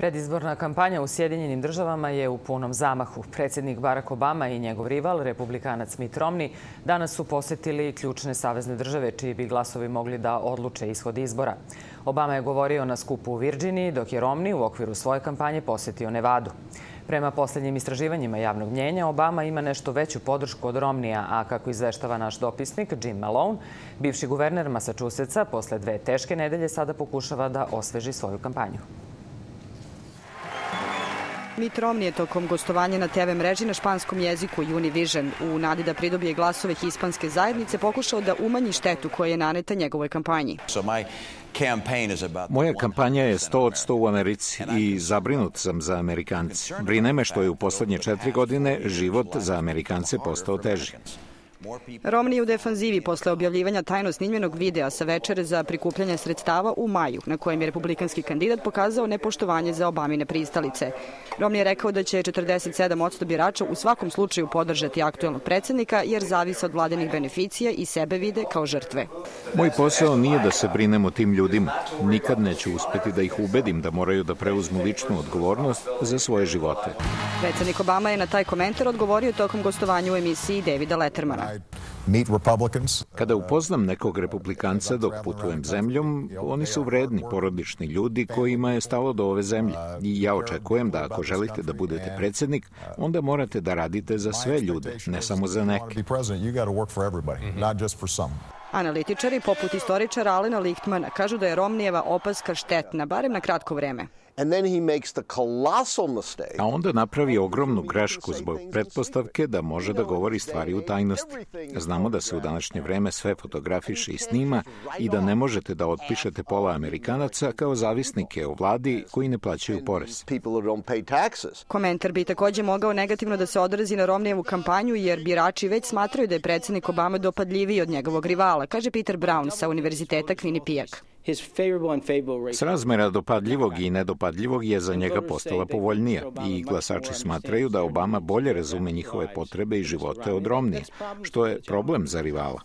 Predizborna kampanja u Sjedinjenim državama je u punom zamahu. Predsjednik Barack Obama i njegov rival, republikanac Mitt Romney, danas su posetili ključne savezne države čiji bi glasovi mogli da odluče ishod izbora. Obama je govorio na skupu u Virdžiniji, dok je Romney u okviru svoje kampanje posetio Nevadu. Prema posljednjim istraživanjima javnog mnjenja, Obama ima nešto veću podršku od Romneya, a kako izveštava naš dopisnik Jim Malone, bivši guverner Massachusettsa posle 2 teške nedelje sada pokušava da osveži svoju kampanju. Mitt Romney je tokom gostovanja na TV mreži na španskom jeziku Univision u nadi da pridobije glasove hispanske zajednice pokušao da umanji štetu koja je naneta njegovoj kampanji. Moja kampanja je 100% u Americi i zabrinut sam za Amerikance. Brine me što je u poslednje 4 godine život za Amerikance postao teži. Romney je u defanzivi posle objavljivanja tajno snimljenog videa sa večere za prikupljanje sredstava u maju, na kojem je republikanski kandidat pokazao nepoštovanje za Obamine pristalice. Romney je rekao da će 47% birača u svakom slučaju podržati aktuelnog predsjednika jer zavise od vladinih beneficija i sebe vide kao žrtve. Moj posao nije da se brinem o tim ljudima. Nikad neću uspeti da ih ubedim da moraju da preuzmu ličnu odgovornost za svoje živote. Predsjednik Obama je na taj komentar odgovorio tokom gostovanja u emisiji Davida Lettermana. Kada upoznam nekog republikanca dok putujem zemljom, oni su vredni, porodični ljudi kojima je stalo do ove zemlje. I ja očekujem da ako želite da budete predsjednik, onda morate da radite za sve ljude, ne samo za neke. Analitičari, poput istoričara Alena Lichtmana, kažu da je Romneyjeva opaska štetna, barem na kratko vreme. A onda napravi ogromnu grešku zbog pretpostavke da može da govori stvari u tajnosti. Znamo da se u današnje vreme sve fotografiše i snima i da ne možete da otpišete pola Amerikanaca kao zavisnike o vladi koji ne plaćaju porez. Komentar bi također mogao negativno da se odrazi na Romneyevu kampanju jer birači već smatraju da je predsjednik Obama dopadljiviji od njegovog rivala, kaže Peter Brown sa Univerziteta Quinnipiac. Srazmera dopadljivog i nedopadljivog je za njega postala povoljnija i glasači smatraju da Obama bolje razume njihove potrebe i živote od Romneya, što je problem za rivala.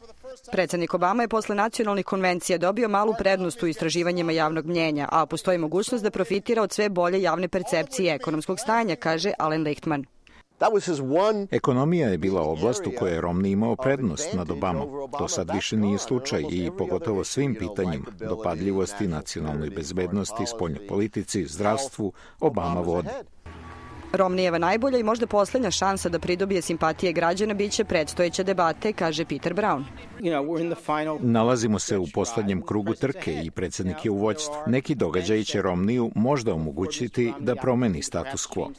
Predsjednik Obama je posle nacionalnih konvencija dobio malu prednost u istraživanjima javnog mnjenja, a postoji mogućnost da profitira od sve bolje javne percepcije ekonomskog stanja, kaže Alen Lichtman. Ekonomija je bila oblast u kojoj je Romney imao prednost nad Obamom. To sad više nije slučaj i pogotovo svim pitanjima, dopadljivosti, nacionalnoj bezbednosti, spoljnoj politici, zdravstvu, Obama vodi. Romneyjeva najbolja i možda posljednja šansa da pridobije simpatije građana biće predstojeće debate, kaže Peter Brown. Nalazimo se u poslednjem krugu trke i predsjednik je u vođstvu. Neki događaji će Romneyu možda omogućiti da promeni status quo.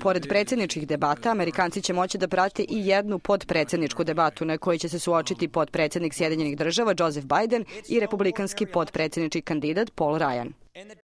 Pored predsjedničkih debata, Amerikanci će moći da prate i jednu podpredsjedničku debatu na kojoj će se suočiti podpredsjednik Sjedinjenih država Joseph Biden i republikanski podpredsjednički kandidat Paul Ryan.